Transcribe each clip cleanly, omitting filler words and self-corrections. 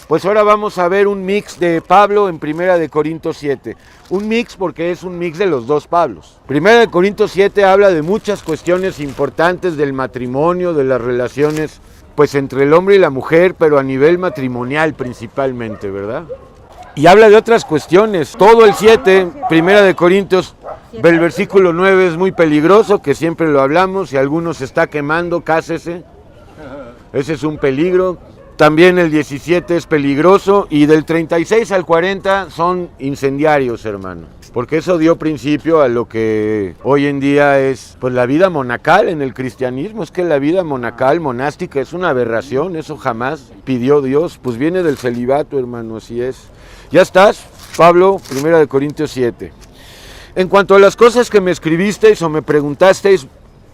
Pues ahora vamos a ver un mix de Pablo en 1 de Corintios 7. Un mix porque es un mix de los dos Pablos. 1 de Corintios 7 habla de muchas cuestiones importantes del matrimonio, de las relaciones pues entre el hombre y la mujer, pero a nivel matrimonial principalmente, ¿verdad? Y habla de otras cuestiones. Todo el 7, 1 de Corintios, el versículo 9 es muy peligroso, que siempre lo hablamos. Si alguno se está quemando, cásese. Ese es un peligro. También el 17 es peligroso. Y del 36 al 40 son incendiarios, hermano. Porque eso dio principio a lo que hoy en día es pues la vida monacal en el cristianismo. Es que la vida monacal, monástica, es una aberración. Eso jamás pidió Dios. Pues viene del celibato, hermano, así es. Ya estás, Pablo, 1 de Corintios 7. En cuanto a las cosas que me escribisteis o me preguntasteis,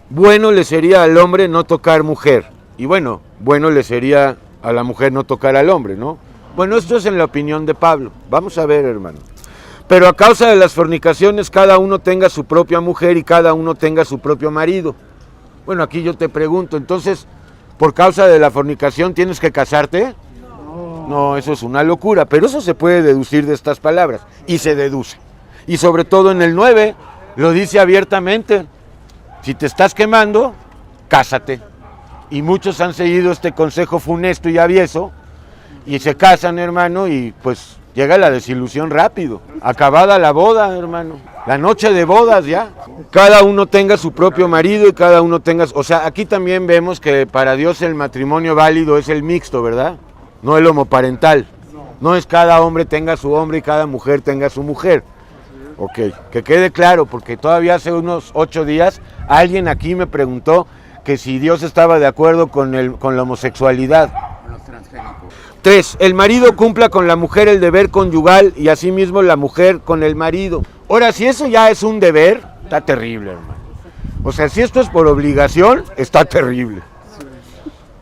bueno le sería al hombre no tocar mujer. Y bueno le sería a la mujer no tocar al hombre, ¿no? Bueno, esto es en la opinión de Pablo. Vamos a ver, hermano. Pero a causa de las fornicaciones, cada uno tenga su propia mujer y cada uno tenga su propio marido. Bueno, aquí yo te pregunto, entonces, ¿por causa de la fornicación tienes que casarte? No, eso es una locura, pero eso se puede deducir de estas palabras, y se deduce. Y sobre todo en el 9, lo dice abiertamente, si te estás quemando, cásate. Y muchos han seguido este consejo funesto y avieso, y se casan, hermano, y pues llega la desilusión rápido. Acabada la boda, hermano, la noche de bodas ya. Cada uno tenga su propio marido y cada uno tenga... O sea, aquí también vemos que para Dios el matrimonio válido es el mixto, ¿verdad? No el homoparental. No es cada hombre tenga su hombre y cada mujer tenga su mujer. Ok, que quede claro, porque todavía hace unos 8 días alguien aquí me preguntó que si Dios estaba de acuerdo con la homosexualidad. Con los transgénicos. 3. El marido cumpla con la mujer el deber conyugal y asimismo la mujer con el marido. Ahora, si eso ya es un deber, está terrible, hermano. O sea, si esto es por obligación, está terrible.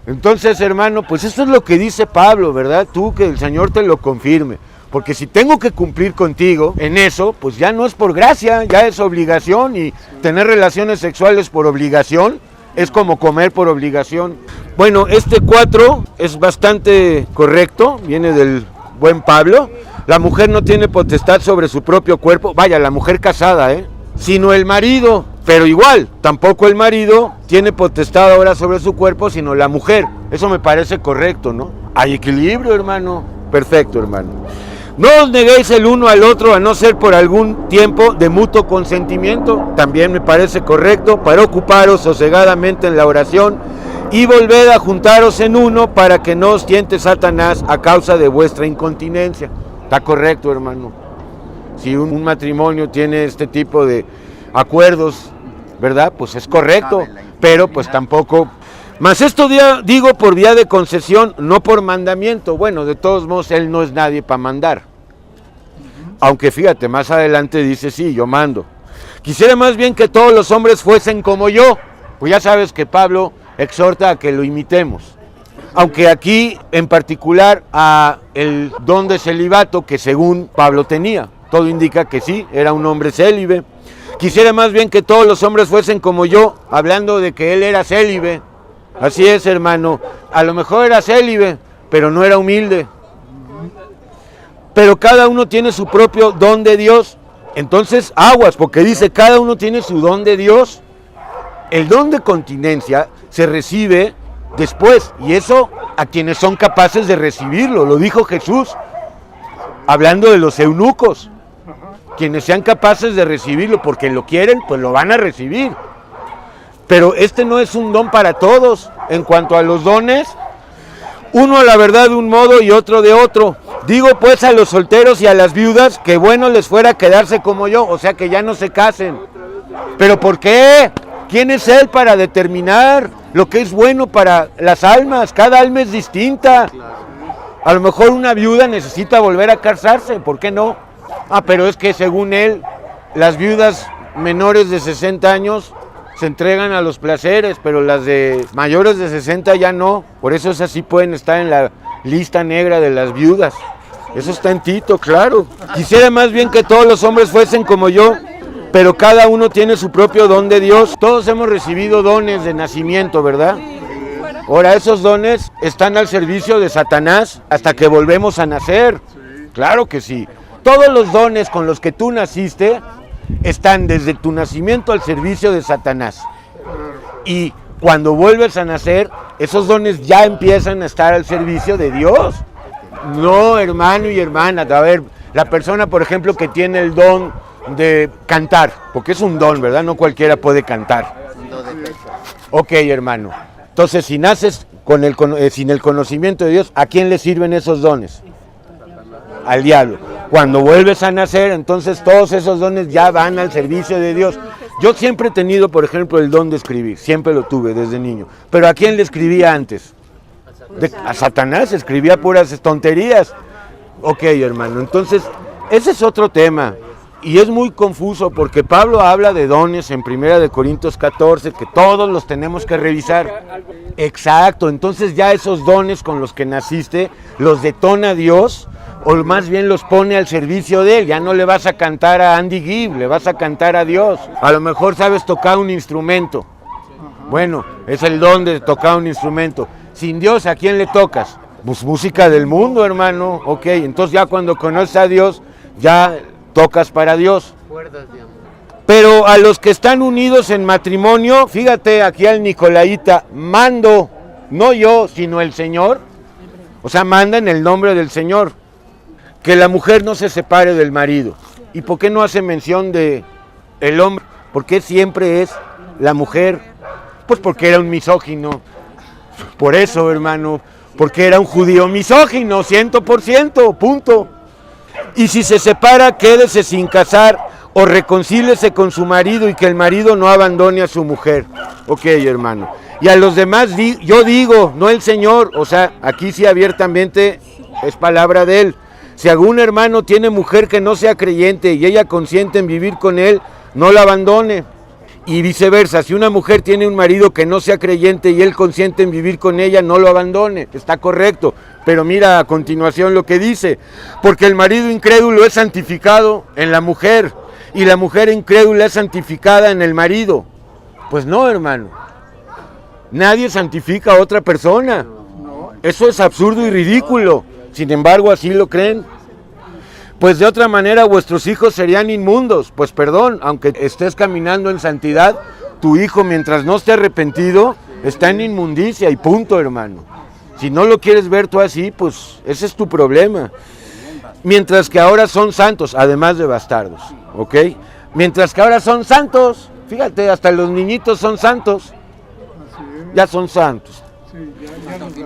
Entonces, hermano, pues eso es lo que dice Pablo, ¿verdad? Tú, que el Señor te lo confirme. Porque si tengo que cumplir contigo en eso, pues ya no es por gracia, ya es obligación. Y tener relaciones sexuales por obligación es como comer por obligación. Bueno, este 4 es bastante correcto, viene del buen Pablo. La mujer no tiene potestad sobre su propio cuerpo, vaya, la mujer casada, sino el marido. Pero igual, tampoco el marido tiene potestad ahora sobre su cuerpo, sino la mujer. Eso me parece correcto, ¿no? Hay equilibrio, hermano. Perfecto, hermano. No os neguéis el uno al otro, a no ser por algún tiempo de mutuo consentimiento. También me parece correcto, para ocuparos sosegadamente en la oración y volved a juntaros en uno para que no os tiente Satanás a causa de vuestra incontinencia. Está correcto, hermano. Si un matrimonio tiene este tipo de acuerdos, ¿verdad? Pues es correcto, pero pues tampoco... Mas esto digo por vía de concesión, no por mandamiento. Bueno, de todos modos, él no es nadie para mandar. Aunque fíjate, más adelante dice, sí, yo mando. Quisiera más bien que todos los hombres fuesen como yo. Pues ya sabes que Pablo exhorta a que lo imitemos. Aunque aquí, en particular, a el don de celibato que según Pablo tenía. Todo indica que sí, era un hombre célibe. Quisiera más bien que todos los hombres fuesen como yo, hablando de que él era célibe. Así es, hermano. A lo mejor era célibe, pero no era humilde. Pero cada uno tiene su propio don de Dios. Entonces, aguas, porque dice, cada uno tiene su don de Dios. El don de continencia se recibe después, y eso a quienes son capaces de recibirlo. Lo dijo Jesús, hablando de los eunucos. Quienes sean capaces de recibirlo, porque lo quieren, pues lo van a recibir. Pero este no es un don para todos. En cuanto a los dones, uno a la verdad de un modo y otro de otro. Digo pues a los solteros y a las viudas que bueno les fuera quedarse como yo, o sea que ya no se casen. ¿Pero por qué? ¿Quién es él para determinar lo que es bueno para las almas? Cada alma es distinta. A lo mejor una viuda necesita volver a casarse, ¿por qué no? Pero es que según él, las viudas menores de 60 años se entregan a los placeres, pero las de mayores de 60 ya no. Por eso esas sí pueden estar en la lista negra de las viudas. Eso está en Tito, claro. Quisiera más bien que todos los hombres fuesen como yo, pero cada uno tiene su propio don de Dios. Todos hemos recibido dones de nacimiento, ¿verdad? Ahora, esos dones están al servicio de Satanás hasta que volvemos a nacer. Claro que sí. Todos los dones con los que tú naciste están desde tu nacimiento al servicio de Satanás. Y cuando vuelves a nacer, esos dones ya empiezan a estar al servicio de Dios. No, hermano y hermana. A ver, la persona, por ejemplo, que tiene el don de cantar, porque es un don, ¿verdad? No cualquiera puede cantar. Ok, hermano. Entonces, si naces sin el conocimiento de Dios, ¿a quién le sirven esos dones? Al diablo. Cuando vuelves a nacer, entonces todos esos dones ya van al servicio de Dios. Yo siempre he tenido, por ejemplo, el don de escribir, siempre lo tuve desde niño. Pero ¿a quién le escribía antes? A Satanás, escribía puras tonterías. Ok, hermano, entonces ese es otro tema. Y es muy confuso porque Pablo habla de dones en 1 Corintios 14, que todos los tenemos que revisar. Exacto, entonces ya esos dones con los que naciste los detona Dios, o más bien los pone al servicio de Él. Ya no le vas a cantar a Andy Gibb, le vas a cantar a Dios. A lo mejor sabes tocar un instrumento. Bueno, es el don de tocar un instrumento. Sin Dios, ¿a quién le tocas? Pues música del mundo, hermano. Ok, entonces ya cuando conoces a Dios, ya tocas para Dios. Pero a los que están unidos en matrimonio, fíjate aquí al Nicolaíta, mando, no yo, sino el Señor. O sea, manda en el nombre del Señor. Que la mujer no se separe del marido. ¿Y por qué no hace mención de el hombre? ¿Por qué siempre es la mujer? Pues porque era un misógino. Por eso, hermano, porque era un judío misógino, 100%, punto. Y si se separa, quédese sin casar o reconcíliese con su marido y que el marido no abandone a su mujer. Ok, hermano. Y a los demás, yo digo, no el Señor, o sea, aquí sí abiertamente es palabra de Él. Si algún hermano tiene mujer que no sea creyente y ella consiente en vivir con él, no la abandone. Y viceversa, si una mujer tiene un marido que no sea creyente y él consiente en vivir con ella, no lo abandone. Está correcto. Pero mira a continuación lo que dice. Porque el marido incrédulo es santificado en la mujer y la mujer incrédula es santificada en el marido. Pues no, hermano. Nadie santifica a otra persona. Eso es absurdo y ridículo. Sin embargo, así lo creen. Pues de otra manera vuestros hijos serían inmundos. Pues perdón, aunque estés caminando en santidad, tu hijo mientras no esté arrepentido, está en inmundicia y punto, hermano. Si no lo quieres ver tú así, pues ese es tu problema. Mientras que ahora son santos, además de bastardos, ¿ok? Mientras que ahora son santos, fíjate, hasta los niñitos son santos. Ya son santos.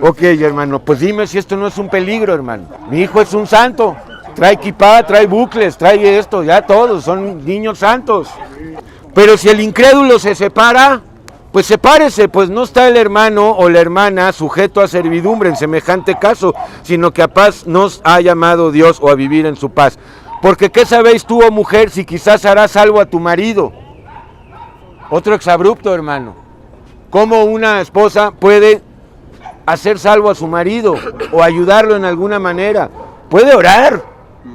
Ok, hermano, pues dime si esto no es un peligro, hermano. Mi hijo es un santo, trae kipá, trae bucles, trae esto, ya todos son niños santos. Pero si el incrédulo se separa, pues sepárese, pues no está el hermano o la hermana sujeto a servidumbre en semejante caso, sino que a paz nos ha llamado Dios o a vivir en su paz. Porque ¿qué sabéis tú, oh mujer, si quizás harás salvo a tu marido? Otro exabrupto, hermano. ¿Cómo una esposa puede hacer salvo a su marido o ayudarlo en alguna manera? Puede orar,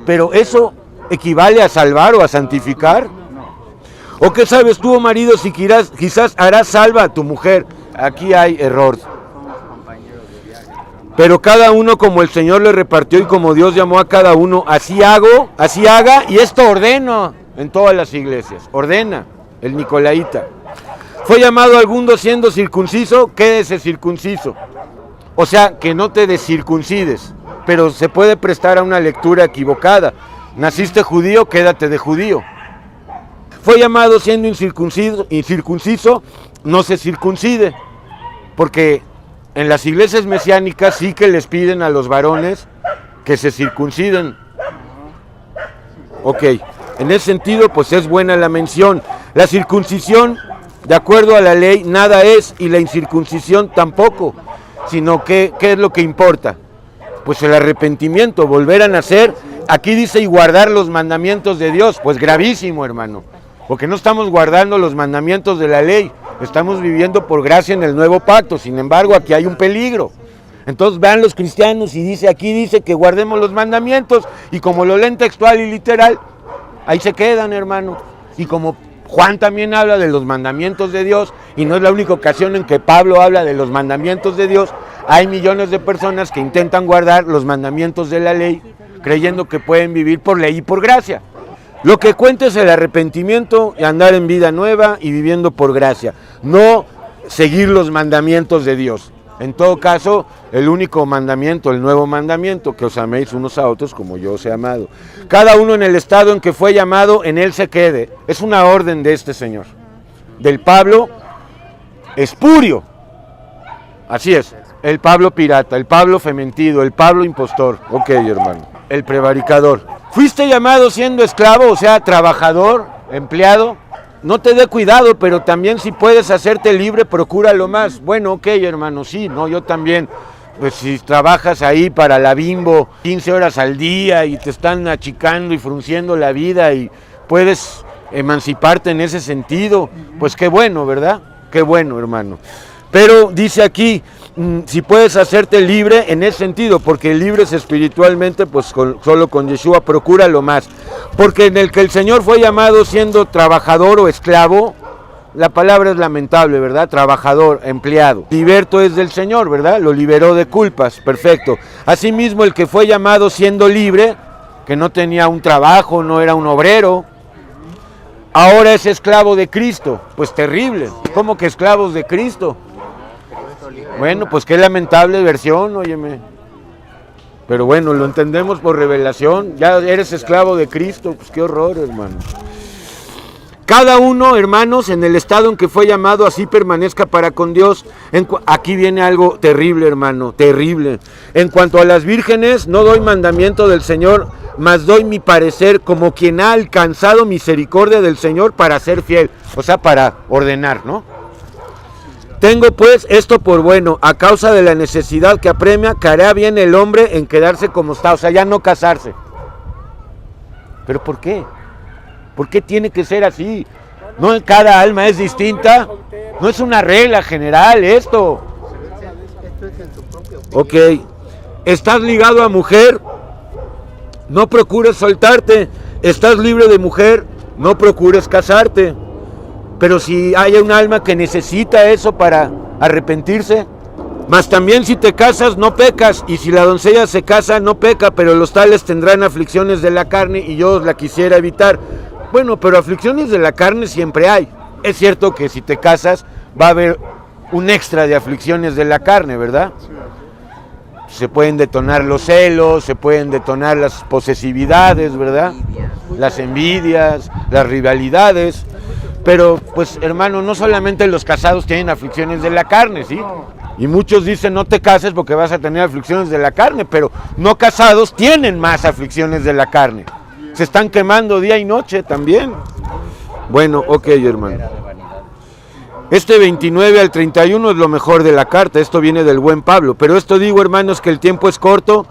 pero ¿eso equivale a salvar o a santificar? ¿O qué sabes tú, oh marido, si quizás harás salva a tu mujer? Aquí hay error. Pero cada uno como el Señor le repartió y como Dios llamó a cada uno, así haga, y esto ordeno en todas las iglesias. Ordena el Nicolaíta. Fue llamado alguno siendo circunciso, quédese circunciso. O sea, que no te descircuncides, pero se puede prestar a una lectura equivocada. Naciste judío, quédate de judío. Fue llamado siendo incircunciso, no se circuncide, porque en las iglesias mesiánicas sí que les piden a los varones que se circunciden. Ok, en ese sentido pues es buena la mención. La circuncisión, de acuerdo a la ley, nada es, y la incircuncisión tampoco, sino que, ¿qué es lo que importa? Pues el arrepentimiento, volver a nacer. Aquí dice y guardar los mandamientos de Dios, pues gravísimo, hermano, porque no estamos guardando los mandamientos de la ley, estamos viviendo por gracia en el nuevo pacto. Sin embargo, aquí hay un peligro. Entonces vean los cristianos y aquí dice que guardemos los mandamientos, y como lo leen textual y literal, ahí se quedan, hermano. Y como Juan también habla de los mandamientos de Dios, y no es la única ocasión en que Pablo habla de los mandamientos de Dios. Hay millones de personas que intentan guardar los mandamientos de la ley, creyendo que pueden vivir por ley y por gracia. Lo que cuenta es el arrepentimiento y andar en vida nueva y viviendo por gracia, no seguir los mandamientos de Dios. En todo caso, el único mandamiento, el nuevo mandamiento, que os améis unos a otros como yo os he amado. Cada uno en el estado en que fue llamado, en él se quede. Es una orden de este Señor. Del Pablo espurio. Así es. El Pablo pirata, el Pablo fementido, el Pablo impostor. Ok, hermano. El prevaricador. Fuiste llamado siendo esclavo, o sea, trabajador, empleado. No te dé cuidado, pero también si puedes hacerte libre, procúralo más. Bueno, ok, hermano, sí, no, yo también. Pues si trabajas ahí para la Bimbo 15 horas al día y te están achicando y frunciendo la vida y puedes emanciparte en ese sentido, pues qué bueno, ¿verdad? Qué bueno, hermano. Pero dice aquí, si puedes hacerte libre en ese sentido, porque libres espiritualmente, pues solo con Yeshua, procúralo más. Porque en el que el Señor fue llamado siendo trabajador o esclavo, la palabra es lamentable, ¿verdad? Trabajador, empleado. Liberto es del Señor, ¿verdad? Lo liberó de culpas, perfecto. Asimismo, el que fue llamado siendo libre, que no tenía un trabajo, no era un obrero, ahora es esclavo de Cristo. Pues terrible. ¿Cómo que esclavos de Cristo? Bueno, pues qué lamentable versión, óyeme. Pero bueno, lo entendemos por revelación. Ya eres esclavo de Cristo, pues qué horror, hermano. Cada uno, hermanos, en el estado en que fue llamado, así permanezca para con Dios. Aquí viene algo terrible, hermano, terrible. En cuanto a las vírgenes, no doy mandamiento del Señor, mas doy mi parecer como quien ha alcanzado misericordia del Señor para ser fiel. O sea, para ordenar, ¿no? Tengo pues esto por bueno, a causa de la necesidad que apremia, que hará bien el hombre en quedarse como está, o sea, ya no casarse. ¿Pero por qué? ¿Por qué tiene que ser así? No, cada alma es distinta, no es una regla general esto. Ok, estás ligado a mujer, no procures soltarte, estás libre de mujer, no procures casarte. Pero si hay un alma que necesita eso para arrepentirse, mas también si te casas no pecas, y si la doncella se casa no peca, pero los tales tendrán aflicciones de la carne y yo os la quisiera evitar. Bueno, pero aflicciones de la carne siempre hay. Es cierto que si te casas va a haber un extra de aflicciones de la carne, ¿verdad? Se pueden detonar los celos, se pueden detonar las posesividades, ¿verdad? Las envidias, las rivalidades. Pero, pues, hermano, no solamente los casados tienen aflicciones de la carne, ¿sí? Y muchos dicen, no te cases porque vas a tener aflicciones de la carne, pero no casados tienen más aflicciones de la carne. Se están quemando día y noche también. Bueno, ok, hermano. Este 29 al 31 es lo mejor de la carta, esto viene del buen Pablo. Pero esto digo, hermanos, que el tiempo es corto,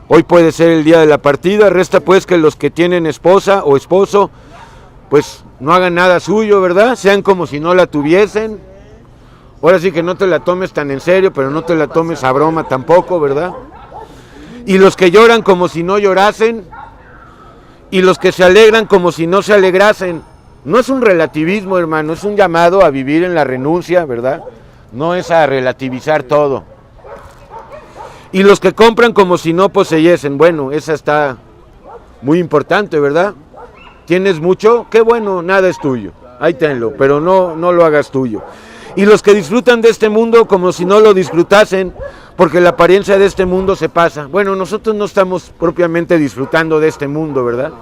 hoy puede ser el día de la partida, resta pues que los que tienen esposa o esposo, pues no hagan nada suyo, ¿verdad? Sean como si no la tuviesen. Ahora sí que no te la tomes tan en serio, pero no te la tomes a broma tampoco, ¿verdad? Y los que lloran como si no llorasen, y los que se alegran como si no se alegrasen. No es un relativismo, hermano, es un llamado a vivir en la renuncia, ¿verdad? No es a relativizar todo. Y los que compran como si no poseyesen. Bueno, esa está muy importante, ¿verdad? ¿Tienes mucho? Qué bueno, nada es tuyo. Ahí tenlo, pero no lo hagas tuyo. Y los que disfrutan de este mundo como si no lo disfrutasen, porque la apariencia de este mundo se pasa. Bueno, nosotros no estamos propiamente disfrutando de este mundo, ¿verdad?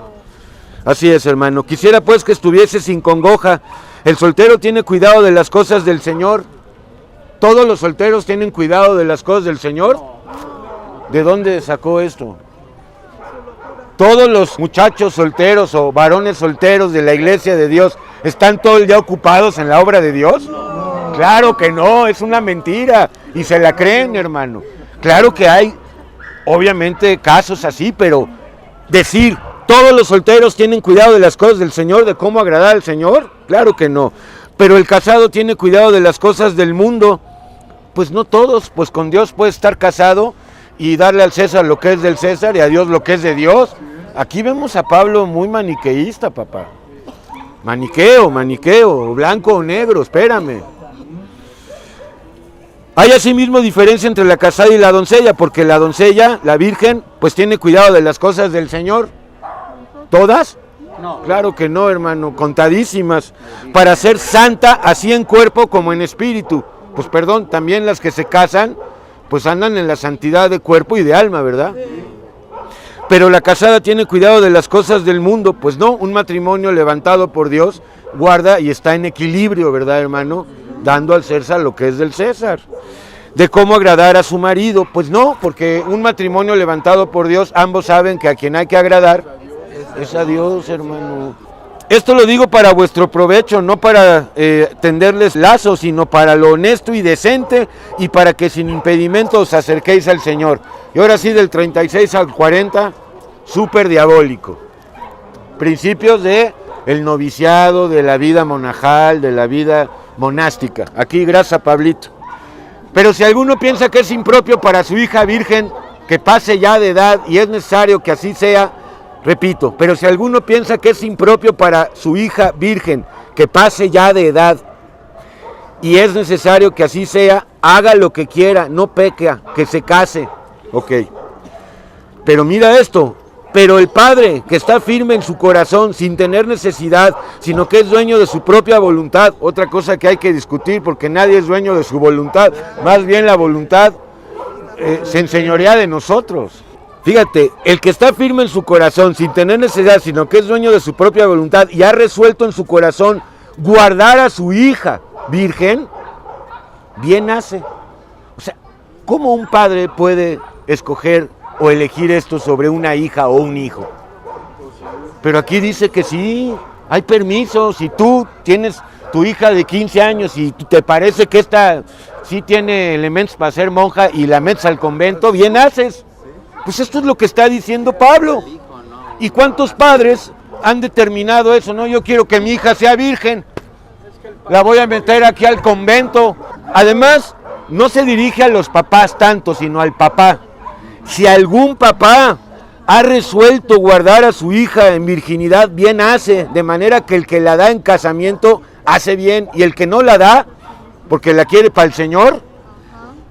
Así es, hermano. Quisiera pues que estuviese sin congoja. El soltero tiene cuidado de las cosas del Señor. ¿Todos los solteros tienen cuidado de las cosas del Señor? ¿De dónde sacó esto? ¿Todos los muchachos solteros o varones solteros de la iglesia de Dios están todo el día ocupados en la obra de Dios? Claro que no, es una mentira y se la creen, hermano. Claro que hay, obviamente, casos así, pero decir, ¿todos los solteros tienen cuidado de las cosas del Señor, de cómo agradar al Señor? Claro que no. Pero el casado tiene cuidado de las cosas del mundo. Pues no todos, pues con Dios puede estar casado y darle al César lo que es del César y a Dios lo que es de Dios. Aquí vemos a Pablo muy maniqueísta, papá. Maniqueo, blanco o negro, espérame. Hay asimismo diferencia entre la casada y la doncella, porque la doncella, la virgen, pues tiene cuidado de las cosas del Señor. ¿Todas? No. Claro que no, hermano, contadísimas. Para ser santa, así en cuerpo como en espíritu. Pues perdón, también las que se casan, pues andan en la santidad de cuerpo y de alma, ¿verdad? Pero la casada tiene cuidado de las cosas del mundo. Pues no, un matrimonio levantado por Dios guarda y está en equilibrio, ¿verdad, hermano? Dando al César lo que es del César. De cómo agradar a su marido, pues no, porque un matrimonio levantado por Dios, ambos saben que a quien hay que agradar es a Dios, hermano. Esto lo digo para vuestro provecho, no para tenderles lazos, sino para lo honesto y decente y para que sin impedimento os acerquéis al Señor. Y ahora sí, del 36 al 40, súper diabólico. Principios de el noviciado, de la vida monajal, de la vida monástica. Aquí, gracias a Pablito. Pero si alguno piensa que es impropio para su hija virgen, que pase ya de edad, y es necesario que así sea, repito, pero si alguno piensa que es impropio para su hija virgen, que pase ya de edad, y es necesario que así sea, haga lo que quiera, no peque, que se case. Ok. Pero mira esto. Pero el padre que está firme en su corazón, sin tener necesidad, sino que es dueño de su propia voluntad, otra cosa que hay que discutir, porque nadie es dueño de su voluntad, más bien la voluntad se enseñorea de nosotros. Fíjate, el que está firme en su corazón, sin tener necesidad, sino que es dueño de su propia voluntad, y ha resuelto en su corazón guardar a su hija virgen, bien hace. O sea, ¿cómo un padre puede escoger o elegir esto sobre una hija o un hijo? Pero aquí dice que sí, hay permiso. Si tú tienes tu hija de 15 años y te parece que esta sí tiene elementos para ser monja y la metes al convento, bien haces. Pues esto es lo que está diciendo Pablo. ¿Y cuántos padres han determinado eso? No, yo quiero que mi hija sea virgen, la voy a meter aquí al convento. Además, no se dirige a los papás tanto, sino al papá. Si algún papá ha resuelto guardar a su hija en virginidad, bien hace, de manera que el que la da en casamiento hace bien, y el que no la da, porque la quiere para el Señor,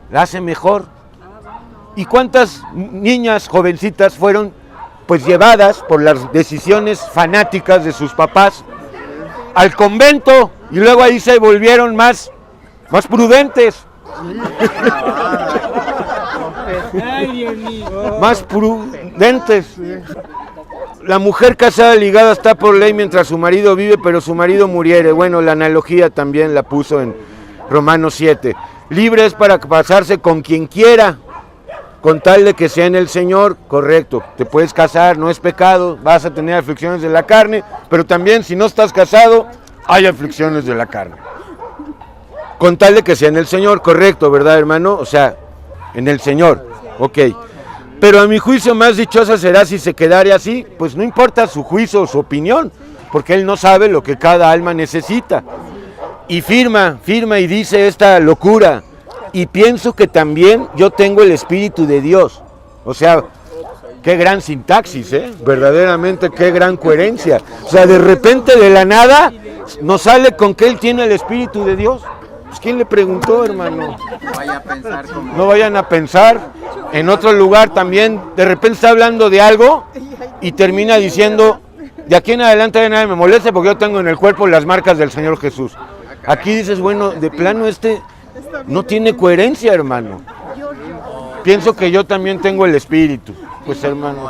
la hace mejor. ¿Y cuántas niñas jovencitas fueron pues llevadas por las decisiones fanáticas de sus papás al convento y luego ahí se volvieron más prudentes? Más prudentes. La mujer casada ligada está por ley mientras su marido vive, pero su marido muriere. Bueno, la analogía también la puso en Romanos 7. Libre es para casarse con quien quiera, con tal de que sea en el Señor. Correcto, te puedes casar, no es pecado, vas a tener aflicciones de la carne, pero también si no estás casado, hay aflicciones de la carne. Con tal de que sea en el Señor, correcto, ¿verdad, hermano? O sea, en el Señor, ok. Pero a mi juicio más dichosa será si se quedare así, pues no importa su juicio o su opinión, porque él no sabe lo que cada alma necesita. Y firma y dice esta locura, y pienso que también yo tengo el Espíritu de Dios. O sea, qué gran sintaxis, verdaderamente qué gran coherencia. O sea, de repente de la nada nos sale con que él tiene el Espíritu de Dios. Pues, ¿quién le preguntó, hermano? No vayan a pensar. En otro lugar también, de repente está hablando de algo y termina diciendo, de aquí en adelante nadie me moleste porque yo tengo en el cuerpo las marcas del Señor Jesús. Aquí dices, bueno, de plano no tiene coherencia, hermano. Pienso que yo también tengo el Espíritu. Pues, hermano.